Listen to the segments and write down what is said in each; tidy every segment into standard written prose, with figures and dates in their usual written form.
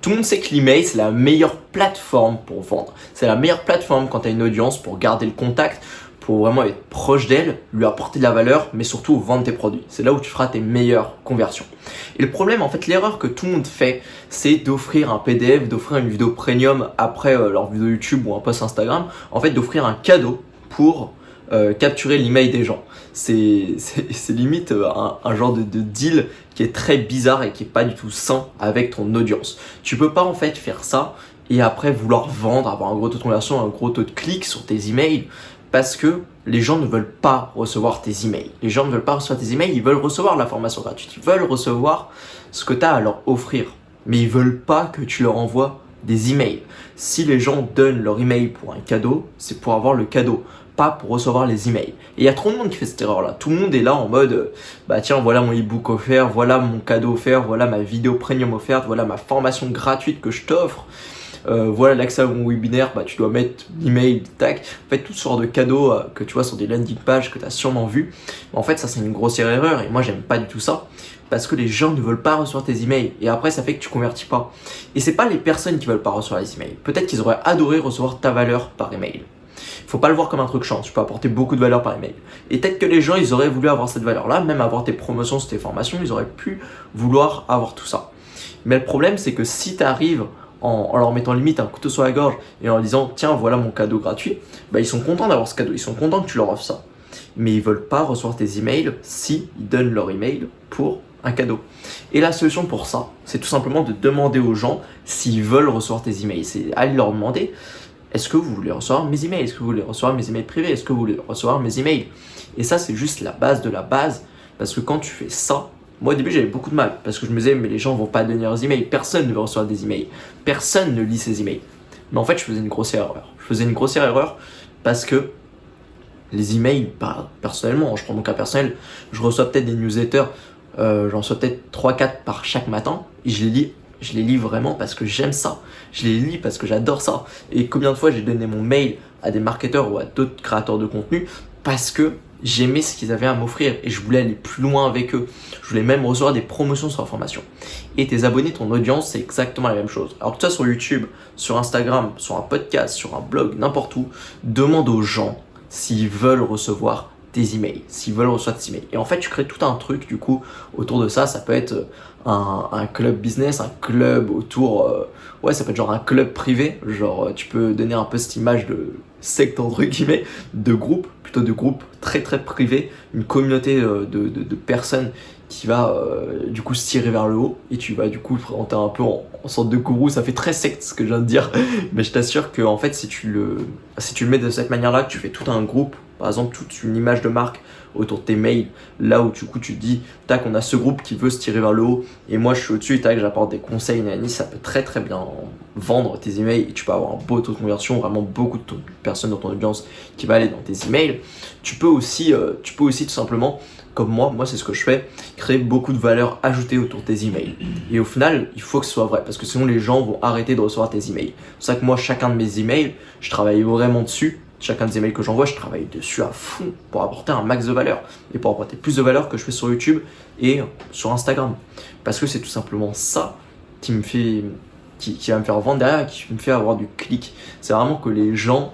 Tout le monde sait que l'email, c'est la meilleure plateforme pour vendre. C'est la meilleure plateforme quand tu as une audience pour garder le contact, pour vraiment être proche d'elle, lui apporter de la valeur, mais surtout vendre tes produits. C'est là où tu feras tes meilleures conversions. Et le problème, en fait, l'erreur que tout le monde fait, c'est d'offrir un PDF, d'offrir une vidéo premium après leur vidéo YouTube ou un post Instagram, en fait, d'offrir un cadeau pour capturer l'email des gens. C'est limite un genre de deal qui est très bizarre et qui est pas du tout sain avec ton audience. Tu peux pas en fait faire ça et après vouloir vendre, avoir un gros taux de conversion, un gros taux de clics sur tes emails parce que les gens ne veulent pas recevoir tes emails. Les gens ne veulent pas recevoir tes emails, ils veulent recevoir la formation gratuite, ils veulent recevoir ce que tu as à leur offrir, mais ils veulent pas que tu leur envoies des emails. Si les gens donnent leur email pour un cadeau, c'est pour avoir le cadeau, pas pour recevoir les emails. Et il y a trop de monde qui fait cette erreur-là. Tout le monde est là en mode, bah tiens, voilà mon e-book offert, voilà mon cadeau offert, voilà ma vidéo premium offerte, voilà ma formation gratuite que je t'offre. Voilà l'accès à mon webinaire, bah tu dois mettre l'email, tac. En fait, toutes sortes de cadeaux que tu vois sur des landing pages que tu as sûrement vu. En fait, ça c'est une grossière erreur et moi j'aime pas du tout ça parce que les gens ne veulent pas recevoir tes emails et après ça fait que tu convertis pas. Et c'est pas les personnes qui veulent pas recevoir les emails. Peut-être qu'ils auraient adoré recevoir ta valeur par email. Faut pas le voir comme un truc chance, tu peux apporter beaucoup de valeur par email. Et peut-être que les gens, ils auraient voulu avoir cette valeur-là, même avoir tes promotions sur tes formations, ils auraient pu vouloir avoir tout ça. Mais le problème, c'est que si tu arrives en leur mettant limite un couteau sur la gorge et en leur disant tiens voilà mon cadeau gratuit, bah ils sont contents d'avoir ce cadeau, ils sont contents que tu leur offres ça. Mais ils veulent pas recevoir tes emails si ils donnent leur email pour un cadeau. Et la solution pour ça, c'est tout simplement de demander aux gens s'ils veulent recevoir tes emails. C'est aller leur demander est-ce que vous voulez recevoir mes emails? Est-ce que vous voulez recevoir mes emails privés? Est-ce que vous voulez recevoir mes emails? Et ça, c'est juste la base de la base. Parce que quand tu fais ça, moi au début j'avais beaucoup de mal. Parce que je me disais, mais les gens vont pas donner leurs emails. Personne ne veut recevoir des emails. Personne ne lit ses emails. Mais en fait, je faisais une grossière erreur. Je faisais une grossière erreur parce que les emails, personnellement, je prends mon cas personnel, je reçois peut-être des newsletters, j'en reçois peut-être 3-4 par chaque matin. Et je les lis vraiment parce que j'aime ça. Je les lis parce que j'adore ça. Et combien de fois j'ai donné mon mail à des marketeurs ou à d'autres créateurs de contenu parce que j'aimais ce qu'ils avaient à m'offrir et je voulais aller plus loin avec eux. Je voulais même recevoir des promotions sur la formation. Et tes abonnés, ton audience, c'est exactement la même chose. Alors que toi sur YouTube, sur Instagram, sur un podcast, sur un blog, n'importe où, demande aux gens s'ils veulent recevoir tes emails, s'ils veulent recevoir tes emails. Et en fait, tu crées tout un truc du coup autour de ça. Ça peut être un club business, un club autour, ouais, ça peut être genre un club privé. Genre, tu peux donner un peu cette image de secte entre guillemets, de groupe, plutôt de groupe très très privé, une communauté de personnes qui va du coup se tirer vers le haut et tu vas du coup présenter un peu en sorte de gourou. Ça fait très secte ce que je viens de dire, mais je t'assure que en fait si tu le mets de cette manière là, tu fais tout un groupe, par exemple toute une image de marque autour de tes mails, là où du coup tu te dis tac, on a ce groupe qui veut se tirer vers le haut et moi je suis au-dessus, tac, j'apporte des conseils, ça peut très très bien vendre tes emails et tu peux avoir un beau taux de conversion, vraiment beaucoup de personnes dans ton audience qui va aller dans tes emails. Tu peux aussi tout simplement, comme moi c'est ce que je fais, créer beaucoup de valeur ajoutée autour de tes emails. Et au final, il faut que ce soit vrai parce que sinon les gens vont arrêter de recevoir tes emails. C'est ça que moi, chacun de mes emails, je travaille vraiment dessus. Chacun des emails que j'envoie, je travaille dessus à fond pour apporter un max de valeur et pour apporter plus de valeur que je fais sur YouTube et sur Instagram. Parce que c'est tout simplement ça qui me fait, qui va me faire vendre derrière, qui me fait avoir du clic. C'est vraiment que les gens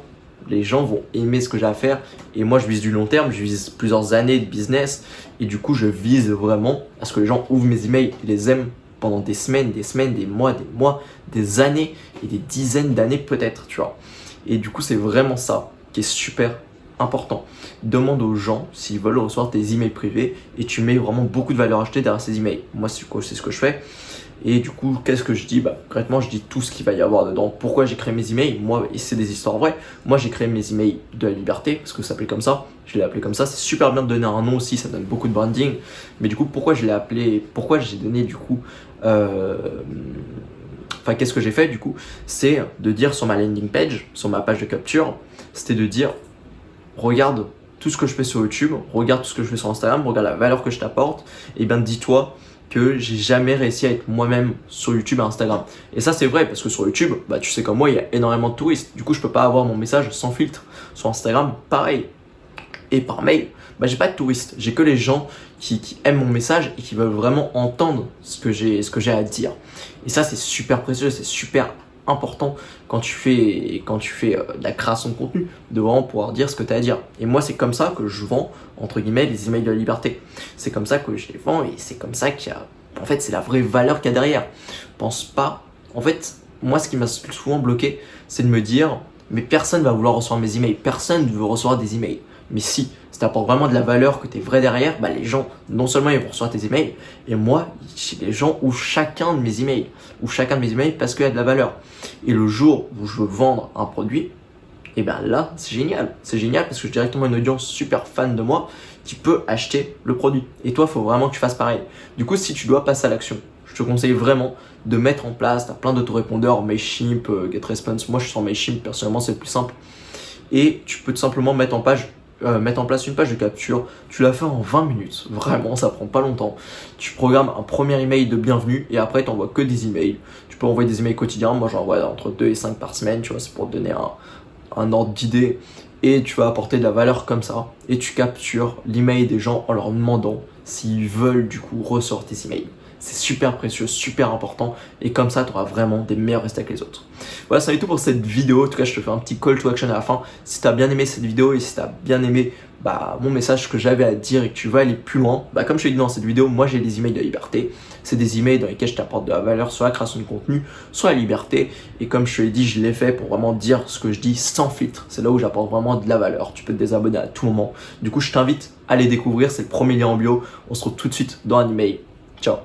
vont aimer ce que j'ai à faire et moi je vise du long terme, je vise plusieurs années de business et du coup je vise vraiment à ce que les gens ouvrent mes emails et les aiment pendant des semaines, des mois, des années et des dizaines d'années peut-être, tu vois. Et du coup c'est vraiment ça qui est super important. Demande aux gens s'ils veulent recevoir tes emails privés et tu mets vraiment beaucoup de valeur ajoutée derrière ces emails. Moi c'est ce que je fais. Et du coup, qu'est-ce que je dis? Concrètement, je dis tout ce qu'il va y avoir dedans. Pourquoi j'ai créé mes emails? Moi, et c'est des histoires vraies. Moi, j'ai créé mes emails de la liberté, parce que ça s'appelait comme ça. Je l'ai appelé comme ça. C'est super bien de donner un nom aussi, ça donne beaucoup de branding. Mais du coup, pourquoi je l'ai appelé? Pourquoi j'ai donné du coup qu'est-ce que j'ai fait du coup? C'est de dire sur ma landing page, sur ma page de capture, c'était de dire regarde tout ce que je fais sur YouTube, regarde tout ce que je fais sur Instagram, regarde la valeur que je t'apporte, et bien dis-toi que j'ai jamais réussi à être moi-même sur YouTube et Instagram. Et ça c'est vrai parce que sur YouTube, tu sais comme moi, il y a énormément de touristes. Du coup, je peux pas avoir mon message sans filtre. Sur Instagram, pareil. et par mail, bah, j'ai pas de touristes. J'ai que les gens qui aiment mon message et qui veulent vraiment entendre ce que j'ai à dire. Et ça, c'est super précieux, c'est super important quand tu fais de la création de contenu, de vraiment pouvoir dire ce que tu as à dire. Et moi, c'est comme ça que je vends, entre guillemets, les emails de la liberté. C'est comme ça que je les vends et c'est comme ça qu'il y a... En fait, c'est la vraie valeur qu'il y a derrière. Pense pas... En fait, moi, ce qui m'a souvent bloqué, c'est de me dire, mais personne va vouloir recevoir mes emails, personne ne veut recevoir des emails. Mais si tu apportes vraiment de la valeur, que tu es vrai derrière, bah les gens, non seulement ils vont recevoir tes emails, et moi, j'ai des gens où chacun de mes emails, parce qu'il y a de la valeur. Et le jour où je veux vendre un produit, et bien là, c'est génial. C'est génial parce que j'ai directement une audience super fan de moi qui peut acheter le produit. Et toi, il faut vraiment que tu fasses pareil. Du coup, si tu dois passer à l'action, je te conseille vraiment de mettre en place, tu as plein d'autorépondeurs, Mailchimp, GetResponse. Moi, je suis sur Mailchimp, personnellement, c'est le plus simple. Et tu peux tout simplement mettre en place une page de capture. Tu la fais en 20 minutes. Vraiment, ça prend pas longtemps. Tu programmes un premier email de bienvenue et après, tu n'envoies que des emails. Tu peux envoyer des emails quotidiens. Moi, j'en envoie entre 2 et 5 par semaine. Tu vois, c'est pour te donner un ordre d'idée. Et tu vas apporter de la valeur comme ça. Et tu captures l'email des gens en leur demandant s'ils veulent du coup ressortir tes emails. C'est super précieux, super important et comme ça, tu auras vraiment des meilleurs résultats que les autres. Voilà, c'est tout pour cette vidéo. En tout cas, je te fais un petit call to action à la fin. Si tu as bien aimé cette vidéo et si tu as bien aimé mon message que j'avais à dire et que tu veux aller plus loin, comme je te l'ai dit dans cette vidéo, moi j'ai des emails de liberté. C'est des emails dans lesquels je t'apporte de la valeur sur la création de contenu, sur la liberté. Et comme je te l'ai dit, je l'ai fait pour vraiment dire ce que je dis sans filtre. C'est là où j'apporte vraiment de la valeur. Tu peux te désabonner à tout moment. Du coup, je t'invite à les découvrir. C'est le premier lien en bio. On se retrouve tout de suite dans un email. Ciao.